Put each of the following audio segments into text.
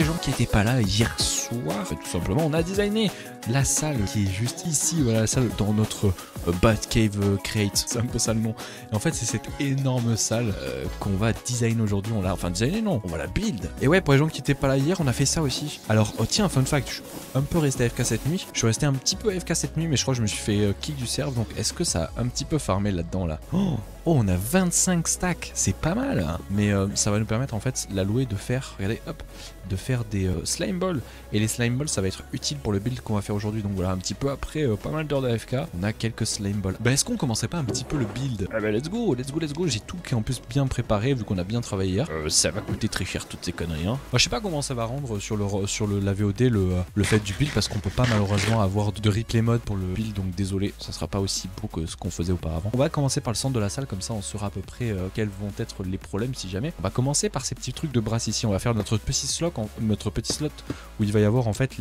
les gens qui étaient pas là hier soir, tout simplement, on a designé la salle qui est juste ici, voilà, la salle dans notre Batcave Create, c'est un peu ça le nom. Et en fait, c'est cette énorme salle qu'on va design aujourd'hui. On l'a, enfin designer non, on va la build. Et ouais, pour les gens qui étaient pas là hier, on a fait ça aussi. Alors, oh tiens, fun fact, je suis un peu resté AFK cette nuit. Je suis resté un petit peu AFK cette nuit, mais je crois que je me suis fait kick du serve. Donc, est-ce que ça a un petit peu farmé là-dedans là? Oh, on a 25 stacks, c'est pas mal, hein. Mais ça va nous permettre en fait l'allouer de faire, regardez, hop, de faire des slime balls. Et les slime balls, ça va être utile pour le build qu'on va faire aujourd'hui. Donc voilà, un petit peu après pas mal d'heures d'AFK, on a quelques slime balls. Bah est-ce qu'on commençait pas un petit peu le build? Ah bah let's go, let's go, let's go. J'ai tout qui est en plus bien préparé vu qu'on a bien travaillé hier. Ça va coûter très cher toutes ces conneries, hein. Moi, je sais pas comment ça va rendre sur la VOD le fait du build, parce qu'on peut pas malheureusement avoir de replay mode pour le build, donc désolé, ça sera pas aussi beau que ce qu'on faisait auparavant. On va commencer par le centre de la salle, comme ça on saura à peu près quels vont être les problèmes si jamais. On va commencer par ces petits trucs de brasse ici. On va faire notre petit slot où il va y avoir en fait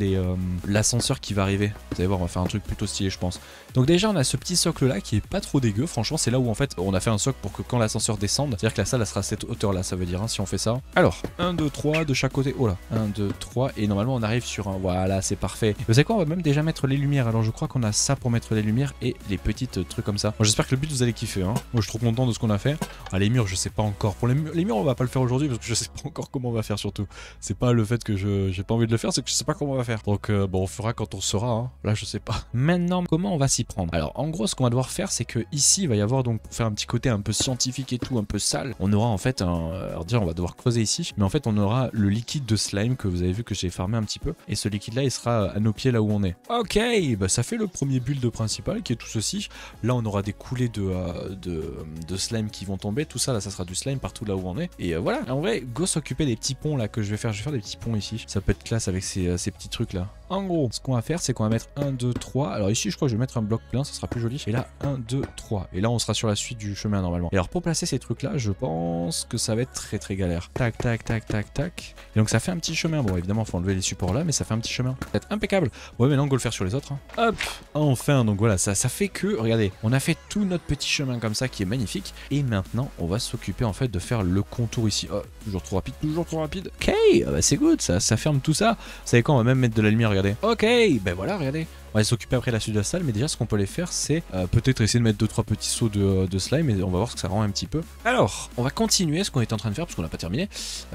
l'ascenseur qui va arriver. Vous allez voir, on va faire un truc plutôt stylé, je pense. Donc déjà on a ce petit socle là qui est pas trop dégueu, franchement c'est là où en fait on a fait un socle pour que quand l'ascenseur descende, c'est à dire que la salle elle sera à cette hauteur là, ça veut dire, hein, si on fait ça. Alors 1, 2, 3 de chaque côté. Oh là, 1, 2, 3 et normalement on arrive sur un, voilà, c'est parfait. Vous savez quoi, on va même déjà mettre les lumières. Alors je crois qu'on a ça pour mettre les lumières et les petites trucs comme ça. Bon, j'espère que le but vous allez kiffer, hein. Moi je suis trop content de ce qu'on a fait. Ah, les murs je sais pas encore, pour les murs on va pas le faire aujourd'hui parce que je sais pas encore comment on va faire. Surtout c'est pas le fait que j'ai pas envie de le faire, c'est que je sais pas comment on va faire. Donc bon, on fera quand on saura, hein. Là je sais pas. Maintenant comment on va s'y prendre? Alors en gros ce qu'on va devoir faire, c'est que ici il va y avoir, donc pour faire un petit côté un peu scientifique et tout, un peu sale, on aura en fait alors dire on va devoir creuser ici, mais en fait on aura le liquide de slime que vous avez vu que j'ai farmé un petit peu, et ce liquide là il sera à nos pieds là où on est. Ok, bah ça fait le premier build principal qui est tout ceci. Là on aura des coulées de slime qui vont tomber, tout ça là ça sera du slime partout là où on est. Et voilà, en vrai go s'occuper des petits ponts là que je vais faire des petits ponts ici, ça peut être classe avec ces petits trucs là. En gros ce qu'on va faire c'est qu'on va mettre 1, 2, 3, alors ici je crois que je vais mettre un bloc plein, ça sera plus joli, et là 1, 2, 3, et là on sera sur la suite du chemin normalement. Et alors pour placer ces trucs là je pense que ça va être très galère. Tac tac tac tac tac, et donc ça fait un petit chemin. Bon évidemment faut enlever les supports là, mais ça fait un petit chemin, peut-être impeccable. Ouais, maintenant go le faire sur les autres, hein. Hop, enfin, donc voilà, ça fait que, regardez, on a fait tout notre petit chemin comme ça qui est magnifique, et maintenant on va s'occuper en fait de faire le contour ici. Oh, toujours trop rapide, toujours trop rapide. Ok, bah c'est good, ça ferme tout ça. Vous savez quoi, on va même mettre de la lumière, regardez. Ok, ben voilà, regardez. On va s'occuper après la suite de la salle, mais déjà ce qu'on peut les faire c'est peut-être essayer de mettre 2-3 petits sauts de slime, et on va voir ce que ça rend un petit peu. Alors on va continuer ce qu'on est en train de faire parce qu'on n'a pas terminé.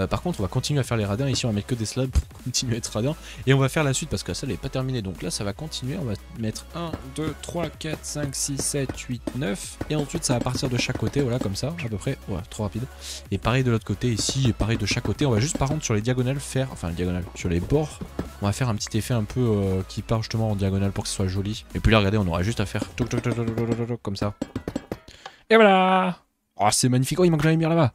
Par contre on va continuer à faire les radins, ici on va mettre que des slabs pour continuer à être radin, et on va faire la suite parce que la salle n'est pas terminée, donc là ça va continuer. On va mettre 1, 2, 3, 4, 5, 6, 7, 8, 9, et ensuite ça va partir de chaque côté, voilà, comme ça à peu près. Ouais, trop rapide. Et pareil de l'autre côté ici, et pareil de chaque côté. On va juste par contre sur les diagonales faire, enfin les diagonales, sur les bords, on va faire un petit effet un peu qui part justement en diagonale pour que ce soit joli. Et puis là regardez, on aura juste à faire toc, toc, toc, toc, toc, toc, toc, comme ça. Et voilà. Oh c'est magnifique. Oh il manque de la lumière là-bas.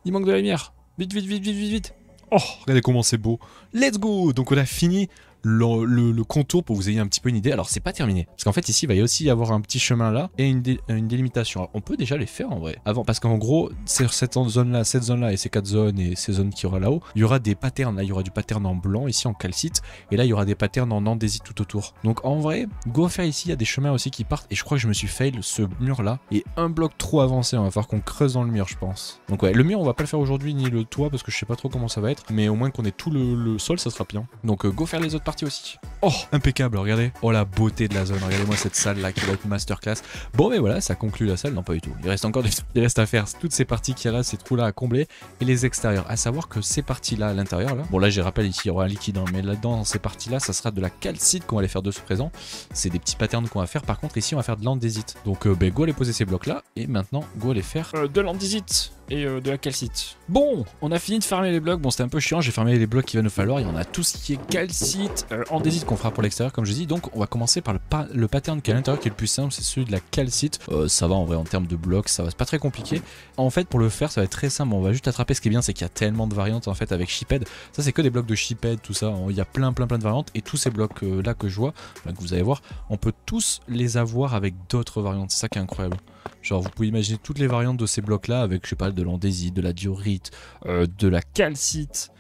Il manque de la lumière. Vite vite vite vite vite vite. Oh regardez comment c'est beau. Let's go. Donc on a fini le contour pour que vous ayez un petit peu une idée. Alors c'est pas terminé parce qu'en fait ici il va y aussi y avoir un petit chemin là et une délimitation. Alors, on peut déjà les faire en vrai avant, parce qu'en gros sur cette zone là et ces 4 zones et ces zones qu'il y aura là-haut, il y aura des patterns. Là il y aura du pattern en blanc ici en calcite, et là il y aura des patterns en andésite tout autour. Donc en vrai go faire ici, il y a des chemins aussi qui partent, et je crois que je me suis fail ce mur là et un bloc trop avancé. On va falloir qu'on creuse dans le mur je pense. Donc ouais, le mur on va pas le faire aujourd'hui ni le toit parce que je sais pas trop comment ça va être, mais au moins qu'on ait tout le sol ça sera bien. Donc go faire les autres parties aussi. Oh impeccable, regardez. Oh la beauté de la zone, regardez-moi cette salle là qui va être masterclass. Bon mais voilà, ça conclut la salle. Non pas du tout, il reste encore des trucs. Il reste à faire toutes ces parties qui restent, ces trous là à combler, et les extérieurs. À savoir que ces parties là à l'intérieur là, bon là j'ai rappelé ici il y aura un liquide, hein, mais là-dedans dans ces parties là ça sera de la calcite qu'on va aller faire de ce présent. C'est des petits patterns qu'on va faire. Par contre ici on va faire de l'andésite. Donc go aller poser ces blocs là, et maintenant go aller faire de l'andésite et de la calcite. Bon, on a fini de farmer les blocs. Bon c'était un peu chiant, j'ai farmé les blocs qu'il va nous falloir. Il y en a tout ce qui est calcite, andésite qu'on fera pour l'extérieur comme je dis. Donc on va commencer par le pattern qui est à l'intérieur qui est le plus simple, c'est celui de la calcite. Ça va en vrai en termes de blocs, ça va, c'est pas très compliqué. En fait pour le faire ça va être très simple, on va juste attraper. Ce qui est bien c'est qu'il y a tellement de variantes en fait avec Sheephead. Ça c'est que des blocs de Sheephead, tout ça, il y a plein de variantes, et tous ces blocs là que je vois, là, que vous allez voir, on peut tous les avoir avec d'autres variantes, c'est ça qui est incroyable. Genre vous pouvez imaginer toutes les variantes de ces blocs là avec je sais pas de l'andésite, de la diorite, de la calcite,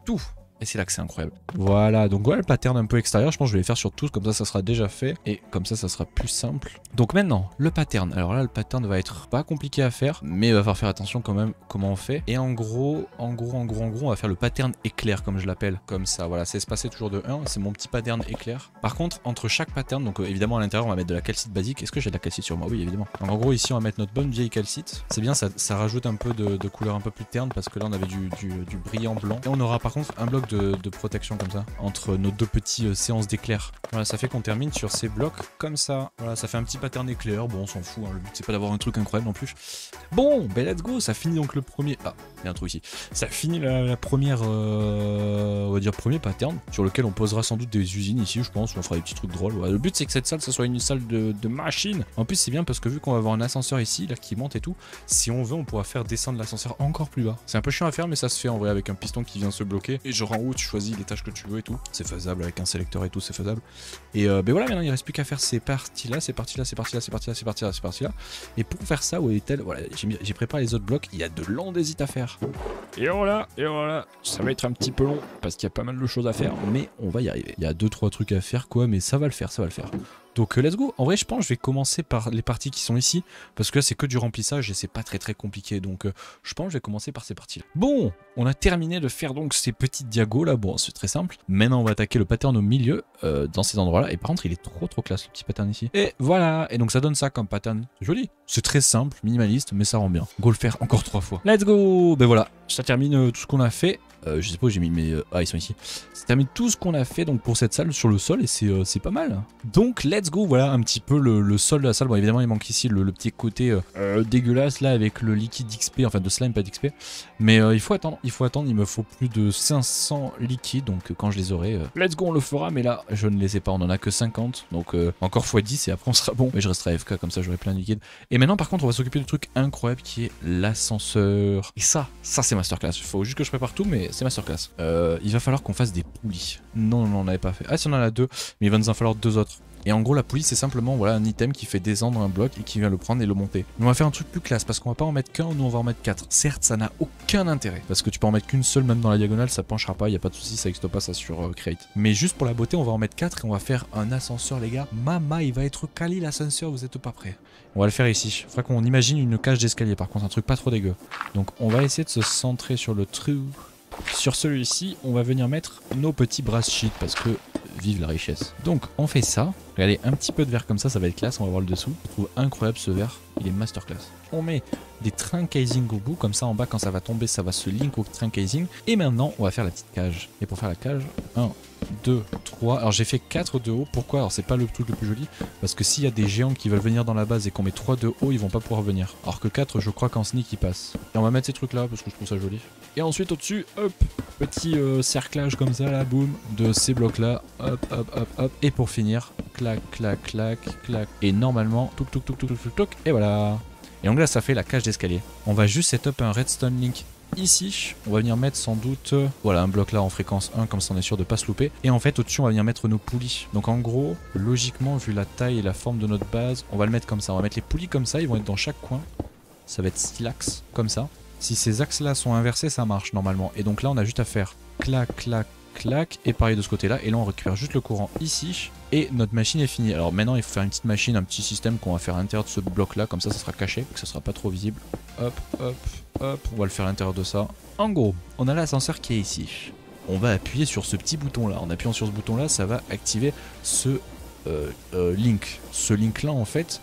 tout. et c'est là que c'est incroyable. Voilà, donc voilà le pattern un peu extérieur, je pense que je vais les faire sur tous, comme ça sera déjà fait, et comme ça sera plus simple. Donc maintenant, le pattern, alors là le pattern va être pas compliqué à faire, mais il va falloir faire attention quand même comment on fait. Et en gros, on va faire le pattern éclair comme je l'appelle, comme ça, voilà, c'est espacé toujours de 1, c'est mon petit pattern éclair. Par contre, entre chaque pattern, donc évidemment à l'intérieur on va mettre de la calcite basique. Est-ce que j'ai de la calcite sur moi? Oui, évidemment. Donc en gros ici on va mettre notre bonne vieille calcite, c'est bien, ça rajoute un peu de couleur un peu plus terne, parce que là on avait du brillant blanc. Et on aura par contre un bloc de protection comme ça, entre nos deux petits séances d'éclair. Voilà, ça fait qu'on termine sur ces blocs comme ça. Voilà, ça fait un petit pattern éclair, bon on s'en fout, hein. Le but c'est pas d'avoir un truc incroyable non plus. Bon, ben let's go, ça finit donc le premier... Ah, il y a un trou ici. Ça finit la première, on va dire premier pattern, sur lequel on posera sans doute des usines ici, je pense, où on fera des petits trucs drôles. Voilà, le but c'est que cette salle, ça soit une salle de machine. En plus c'est bien parce que vu qu'on va avoir un ascenseur ici, là, qui monte et tout, si on veut on pourra faire descendre l'ascenseur encore plus bas. C'est un peu chiant à faire mais ça se fait en vrai avec un piston qui vient se bloquer. Et genre en haut tu choisis les tâches que tu veux et tout. C'est faisable avec un sélecteur et tout, c'est faisable. Et ben voilà, maintenant il reste plus qu'à faire ces parties-là, ces parties-là, ces parties-là, ces parties-là, ces parties-là, ces parties-là. Et pour faire ça, voilà, j'ai préparé les autres blocs, il y a de l'andésite à faire. Et voilà, ça va être un petit peu long parce qu'il y a pas mal de choses à faire, mais on va y arriver. Il y a 2-3 trucs à faire quoi, mais ça va le faire, ça va le faire. Donc let's go. En vrai je pense que je vais commencer par les parties qui sont ici, parce que là c'est que du remplissage et c'est pas très compliqué, donc je pense que je vais commencer par ces parties là. Bon, on a terminé de faire donc ces petites diagos là, bon c'est très simple. Maintenant on va attaquer le pattern au milieu, dans ces endroits là, et par contre il est trop classe le petit pattern ici. Et voilà, et donc ça donne ça comme pattern, c'est joli. C'est très simple, minimaliste, mais ça rend bien. Go le faire encore 3 fois. Let's go. Ben voilà, ça termine tout ce qu'on a fait. Je sais pas où j'ai mis mes... Ah, ils sont ici. Ça termine tout ce qu'on a fait donc pour cette salle sur le sol et c'est pas mal. Donc, let's go. Voilà un petit peu le sol de la salle. Bon, évidemment, il manque ici le petit côté dégueulasse là avec le liquide XP, enfin de slime, pas d'XP. Mais il faut attendre. Il me faut plus de 500 liquides. Donc, quand je les aurai, let's go, on le fera. Mais là, je ne les ai pas. On en a que 50. Donc, encore x10 et après, on sera bon. Mais je resterai AFK comme ça, j'aurai plein de liquide. Et maintenant, par contre, on va s'occuper du truc incroyable qui est l'ascenseur. Et ça c'est masterclass. Il faut juste que je prépare tout, mais c'est masterclass. Il va falloir qu'on fasse des poulies. Non, on n'avait pas fait. Ah si, on en a 2, mais il va nous en falloir 2 autres. Et en gros la poulie c'est simplement voilà un item qui fait descendre un bloc et qui vient le prendre et le monter. Mais on va faire un truc plus classe parce qu'on va pas en mettre qu'un, nous on va en mettre 4. Certes ça n'a aucun intérêt parce que tu peux en mettre qu'une seule même dans la diagonale, ça penchera pas, y a pas de souci, ça n'existe pas ça sur Create. Mais juste pour la beauté on va en mettre 4 et on va faire un ascenseur les gars. Mama il va être quali l'ascenseur, vous êtes pas prêts. On va le faire ici. Faudra qu'on imagine une cage d'escalier par contre, un truc pas trop dégueu. Donc on va essayer de se centrer sur le trou. Sur celui-ci, on va venir mettre nos petits brass sheets parce que vive la richesse. Donc on fait ça. Regardez, un petit peu de verre comme ça va être classe, on va voir le dessous. Je trouve incroyable ce verre, il est masterclass. On met des trains casing au bout, comme ça en bas quand ça va tomber, ça va se link au train casing. Et maintenant, on va faire la petite cage. Et pour faire la cage, 1, 2, 3. Alors j'ai fait 4 de haut, pourquoi? Alors c'est pas le truc le plus joli, parce que s'il y a des géants qui veulent venir dans la base et qu'on met 3 de haut, ils vont pas pouvoir venir. Alors que 4, je crois qu'en sneak ils passent. Et on va mettre ces trucs là, parce que je trouve ça joli. Et ensuite au-dessus, hop, petit cerclage comme ça là, boum, de ces blocs là, hop, hop, hop, hop. Et pour finir, clac, clac, clac, clac. Et normalement, touc, touc, touc, touc, touc, touc, touc, et voilà. Et donc là ça fait la cage d'escalier. On va juste setup un redstone link ici, on va venir mettre sans doute voilà un bloc là en fréquence 1 comme ça on est sûr de pas se louper. Et en fait au-dessus on va venir mettre nos poulies. Donc en gros, logiquement vu la taille et la forme de notre base, on va le mettre comme ça. On va mettre les poulies comme ça, ils vont être dans chaque coin. Ça va être 6 axes comme ça. Si ces axes là sont inversés ça marche normalement. Et donc là on a juste à faire clac clac clac et pareil de ce côté là. Et là on récupère juste le courant ici. Et notre machine est finie. Alors maintenant il faut faire une petite machine, un petit système qu'on va faire à l'intérieur de ce bloc là. Comme ça sera caché, que ça sera pas trop visible. Hop hop hop, on va le faire à l'intérieur de ça. En gros, on a l'ascenseur qui est ici. On va appuyer sur ce petit bouton là. En appuyant sur ce bouton là, ça va activer ce link. Ce link là en fait,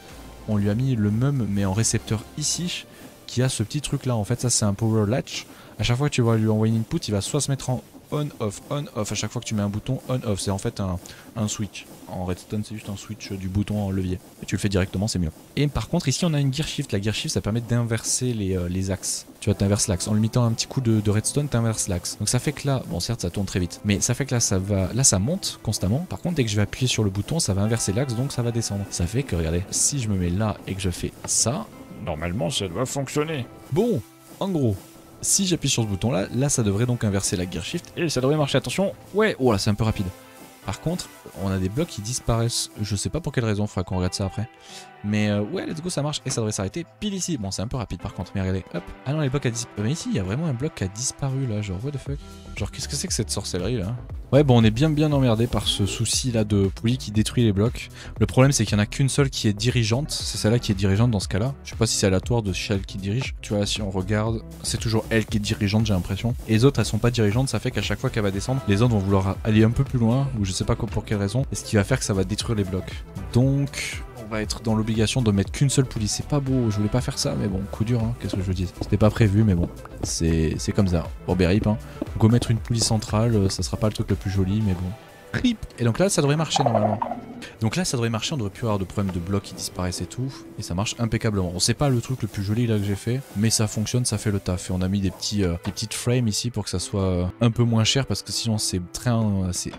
on lui a mis le même mais en récepteur ici, qui a ce petit truc là. En fait ça c'est un power latch. À chaque fois que tu vas lui envoyer une input, il va soit se mettre en on off à chaque fois que tu mets un bouton on off. C'est en fait un switch. En redstone c'est juste un switch du bouton en levier. Et tu le fais directement, c'est mieux. Et par contre ici on a une gear shift. La gear shift ça permet d'inverser les axes. Tu vois, t'inverses l'axe. En lui mettant un petit coup de redstone, t'inverses l'axe. Donc ça fait que là, bon certes ça tourne très vite, mais ça fait que là ça monte constamment. Par contre dès que je vais appuyer sur le bouton, ça va inverser l'axe, donc ça va descendre. Ça fait que regardez, si je me mets là et que je fais ça, normalement ça doit fonctionner. Bon, en gros, si j'appuie sur ce bouton là, ça devrait donc inverser la gear shift et ça devrait marcher. Attention, ouais, oh là c'est un peu rapide. Par contre, on a des blocs qui disparaissent, je sais pas pour quelle raison, il faudra qu'on regarde ça après. Mais ouais, let's go, ça marche. Et ça devrait s'arrêter pile ici. Bon, c'est un peu rapide par contre, mais regardez, hop. Ah non, les blocs a disparu. Mais ici, il y a vraiment un bloc qui a disparu là, genre what the fuck. Genre, qu'est-ce que c'est que cette sorcellerie là? Ouais, bon, on est bien emmerdé par ce souci là de poulie qui détruit les blocs. Le problème, c'est qu'il n'y en a qu'une seule qui est dirigeante. C'est celle-là qui est dirigeante dans ce cas-là. Je sais pas si c'est aléatoire de celle qui dirige. Tu vois, si on regarde, c'est toujours elle qui est dirigeante, j'ai l'impression. Et les autres, elles sont pas dirigeantes. Ça fait qu'à chaque fois qu'elle va descendre, les autres vont vouloir aller un peu plus loin, ou je sais pas pour quelle raison. Et ce qui va faire que ça va détruire les blocs. Donc, on va être dans l'obligation de mettre qu'une seule poulie. C'est pas beau, je voulais pas faire ça, mais bon, coup dur, hein. Qu'est-ce que je dis? C'était pas prévu, mais bon, c'est comme ça. Bon, ben rip, hein. Go mettre une poulie centrale, ça sera pas le truc le plus joli, mais bon. Rip. Et donc là, ça devrait marcher normalement. Donc là, ça devrait marcher, on devrait plus avoir de problème de blocs qui disparaissent et tout. Et ça marche impeccablement. On sait pas le truc le plus joli là que j'ai fait, mais ça fonctionne, ça fait le taf. Et on a mis des petites frames ici pour que ça soit un peu moins cher, parce que sinon c'est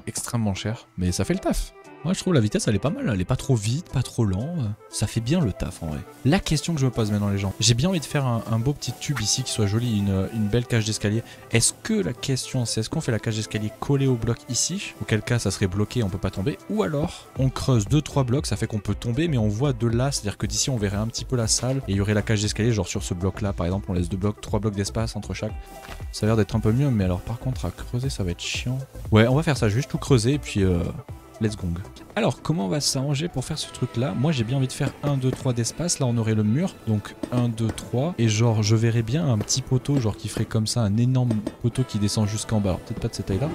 extrêmement cher. Mais ça fait le taf. Moi je trouve la vitesse elle est pas mal, elle est pas trop vite, pas trop lent, ça fait bien le taf en vrai. La question que je me pose maintenant les gens, j'ai bien envie de faire un beau petit tube ici qui soit joli, une belle cage d'escalier. Est-ce que la question c'est est-ce qu'on fait la cage d'escalier collée au bloc ici, auquel cas ça serait bloqué, on peut pas tomber, ou alors on creuse 2-3 blocs, ça fait qu'on peut tomber mais on voit de là, c'est à dire que d'ici on verrait un petit peu la salle et il y aurait la cage d'escalier genre sur ce bloc là par exemple, on laisse 2 blocs, 3 blocs d'espace entre chaque. Ça a l'air d'être un peu mieux, mais alors par contre à creuser ça va être chiant. Ouais on va faire ça, juste tout creuser et puis let's gong. Alors, comment on va s'arranger pour faire ce truc-là? Moi, j'ai bien envie de faire 1, 2, 3 d'espace. Là, on aurait le mur. Donc, 1, 2, 3. Et genre, je verrais bien un petit poteau, genre, qui ferait comme ça, un énorme poteau qui descend jusqu'en bas. Alors, peut-être pas de cette taille-là,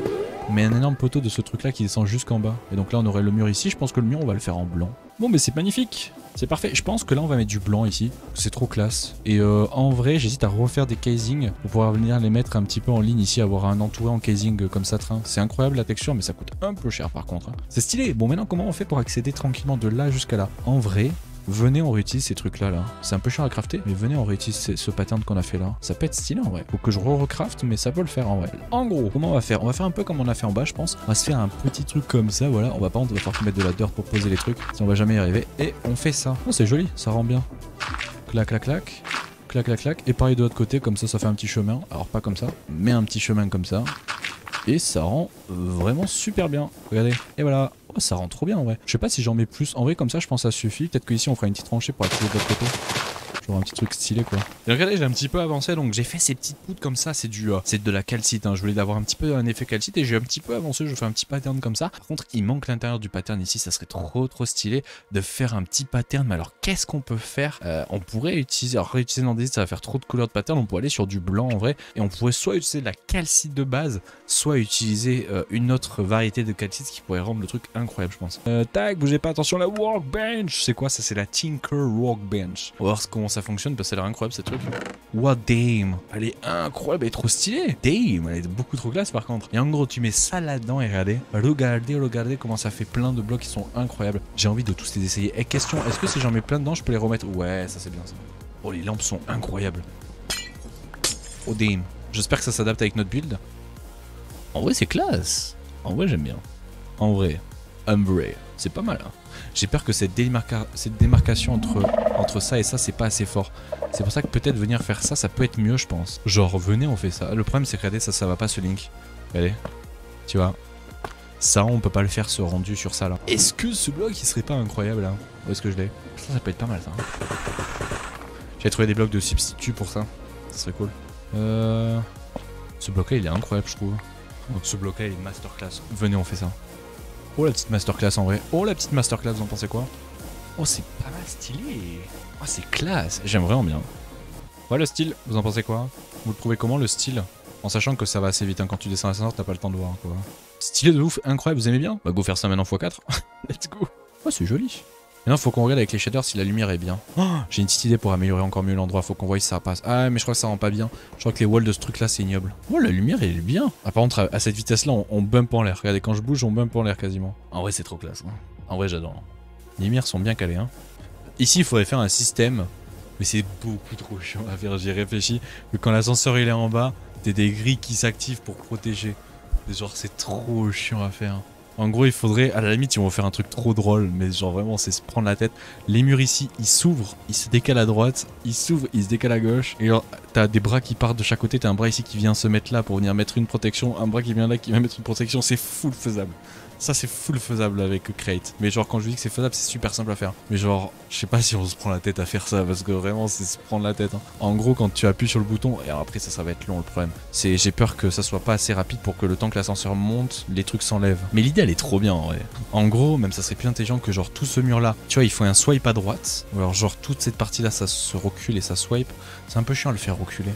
mais un énorme poteau de ce truc-là qui descend jusqu'en bas. Et donc là, on aurait le mur ici. Je pense que le mur, on va le faire en blanc. Bon, mais c'est magnifique. C'est parfait. Je pense que là, on va mettre du blanc ici. C'est trop classe. Et en vrai, j'hésite à refaire des casings pour pouvoir venir les mettre un petit peu en ligne ici, avoir un entouré en casing comme ça train. C'est incroyable la texture, mais ça coûte un peu cher par contre. C'est stylé. Bon, maintenant, comment on fait pour accéder tranquillement de là jusqu'à là? En vrai, venez, on réutilise ces trucs-là. C'est un peu chiant à crafter, mais venez, on réutilise ce pattern qu'on a fait là. Ça peut être stylé en vrai. Faut que je recraft, mais ça peut le faire en vrai. En gros, comment on va faire? On va faire un peu comme on a fait en bas, je pense. On va se faire un petit truc comme ça, voilà. On va pas, on va falloir mettre de la dirt pour poser les trucs. Si on va jamais y arriver. Et on fait ça. Oh, c'est joli, ça rend bien. Clac, clac, clac. Clac, clac, clac. Et pareil de l'autre côté, comme ça fait un petit chemin. Alors pas comme ça, mais un petit chemin comme ça. Et ça rend vraiment super bien. Regardez. Et voilà. Oh, ça rend trop bien en vrai. Je sais pas si j'en mets plus. En vrai, comme ça, je pense que ça suffit. Peut-être qu'ici, on fera une petite tranchée pour accéder de l'autre côté. Genre un petit truc stylé quoi. Et regardez, j'ai un petit peu avancé, donc j'ai fait ces petites poutres comme ça. C'est de la calcite, hein. Je voulais avoir un petit peu un effet calcite et j'ai un petit peu avancé. Je fais un petit pattern comme ça. Par contre, il manque l'intérieur du pattern ici. Ça serait trop stylé de faire un petit pattern. Mais alors, qu'est-ce qu'on peut faire? On pourrait utiliser, alors réutiliser l'andésite, ça va faire trop de couleurs de pattern. On pourrait aller sur du blanc en vrai. Et on pourrait soit utiliser de la calcite de base, soit utiliser une autre variété de calcite qui pourrait rendre le truc incroyable, je pense. Tac, bougez pas, attention, la workbench. C'est quoi ça? C'est la Tinker Workbench. On va voir comment ça fonctionne parce que ça a l'air incroyable ce truc. What damn, elle est incroyable, elle est trop stylée. Damn, elle est beaucoup trop classe par contre. Et en gros, tu mets ça là-dedans et regardez comment ça fait plein de blocs qui sont incroyables. J'ai envie de tous les essayer. Et question, est-ce que si j'en mets plein dedans, je peux les remettre? Ouais, ça c'est bien ça. Oh, les lampes sont incroyables. Oh damn. J'espère que ça s'adapte avec notre build. En vrai, c'est classe. En vrai, j'aime bien. En vrai, c'est pas mal. Hein. J'ai peur que cette démarcation entre ça et ça, c'est pas assez fort. C'est pour ça que peut-être venir faire ça, ça peut être mieux, je pense. Genre, venez, on fait ça. Le problème, c'est que regardez, ça va pas ce link. Regardez, tu vois. Ça, on peut pas le faire, ce rendu sur ça là. Est-ce que ce bloc, il serait pas incroyable là? Où est-ce que je l'ai? Ça peut être pas mal ça. Hein. J'ai trouvé des blocs de substitut pour ça. Ça serait cool. Ce bloc là, il est incroyable, je trouve. Donc ce bloc là, il est masterclass. Venez, on fait ça. Oh la petite masterclass en vrai. Oh la petite masterclass, vous en pensez quoi? Oh c'est pas mal stylé. Oh c'est classe. J'aime vraiment bien. Ouais le style, vous en pensez quoi? Vous le trouvez comment le style? En sachant que ça va assez vite, hein. Quand tu descends l'ascenseur t'as pas le temps de voir quoi. Stylé de ouf, incroyable, vous aimez bien? Bah go faire ça maintenant x4. Let's go. Oh c'est joli. Maintenant faut qu'on regarde avec les shaders si la lumière est bien. Oh, j'ai une petite idée pour améliorer encore mieux l'endroit, faut qu'on voie si ça passe. Ah mais je crois que ça rend pas bien. Je crois que les walls de ce truc là c'est ignoble. Oh la lumière elle est bien. Ah, par contre à cette vitesse là on bump en l'air. Regardez quand je bouge on bump en l'air quasiment. En vrai c'est trop classe. Hein. En vrai j'adore. Les lumières sont bien calées. Hein. Ici il faudrait faire un système. Mais c'est beaucoup trop chiant à faire, j'y réfléchis. Que quand l'ascenseur il est en bas, t'as des grilles qui s'activent pour protéger. Genre c'est trop chiant à faire. En gros, il faudrait, à la limite, ils vont faire un truc trop drôle, mais genre vraiment, c'est se prendre la tête. Les murs ici, ils s'ouvrent, ils se décalent à droite, ils s'ouvrent, ils se décalent à gauche. Et alors, t'as des bras qui partent de chaque côté, t'as un bras ici qui vient se mettre là pour venir mettre une protection, un bras qui vient là qui vient mettre une protection, c'est full faisable. Ça c'est full faisable avec Create. Mais genre quand je dis que c'est faisable, c'est super simple à faire. Mais genre, je sais pas si on se prend la tête à faire ça parce que vraiment c'est se prendre la tête. Hein. En gros, quand tu appuies sur le bouton, et après ça va être long le problème. C'est j'ai peur que ça soit pas assez rapide pour que le temps que l'ascenseur monte, les trucs s'enlèvent. Mais l'idée elle est trop bien en vrai. En gros, même ça serait plus intelligent que genre tout ce mur là. Tu vois, il faut un swipe à droite. Ou alors genre toute cette partie là, ça se recule et ça swipe. C'est un peu chiant à le faire reculer.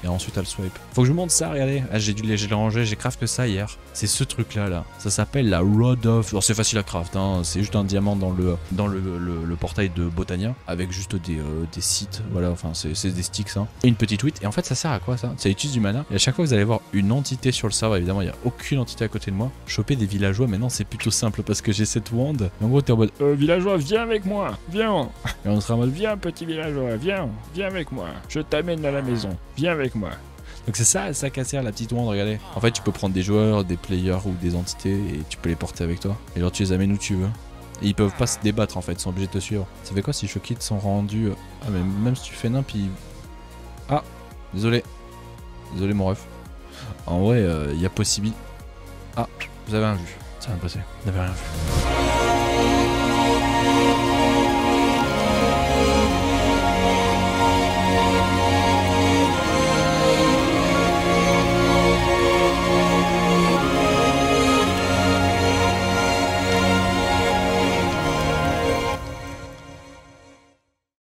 Et ensuite elle swipe. Faut que je monte ça, regardez. Ah, j'ai rangé, j'ai crafté ça hier. C'est ce truc là. Ça s'appelle la Rod of. Alors c'est facile à craft, hein. C'est juste un diamant dans le portail de Botania. Avec juste des sites. Voilà, enfin c'est des sticks hein. Et une petite wheat. Et en fait ça sert à quoi ça? Ça utilise du mana. Et à chaque fois vous allez voir une entité sur le serveur. Évidemment il n'y a aucune entité à côté de moi. Choper des villageois, maintenant c'est plutôt simple parce que j'ai cette wand. Et en gros t'es en mode villageois, viens avec moi, viens. Et on sera en mode viens petit villageois, viens avec moi. Je t'amène à la maison, viens avec moi. Donc c'est ça qu'à sert la petite wand, regardez. En fait tu peux prendre des joueurs, des players ou des entités et tu peux les porter avec toi. Et alors tu les amènes où tu veux. Et ils peuvent pas se débattre en fait, ils sont obligés de te suivre. Ça fait quoi si je quitte son rendu? Ah mais même si tu fais nimp, il... Ah, désolé mon ref. En vrai, il y a possibilité... Ah, vous avez rien vu. Ça vient de passer, vous n'avez rien vu.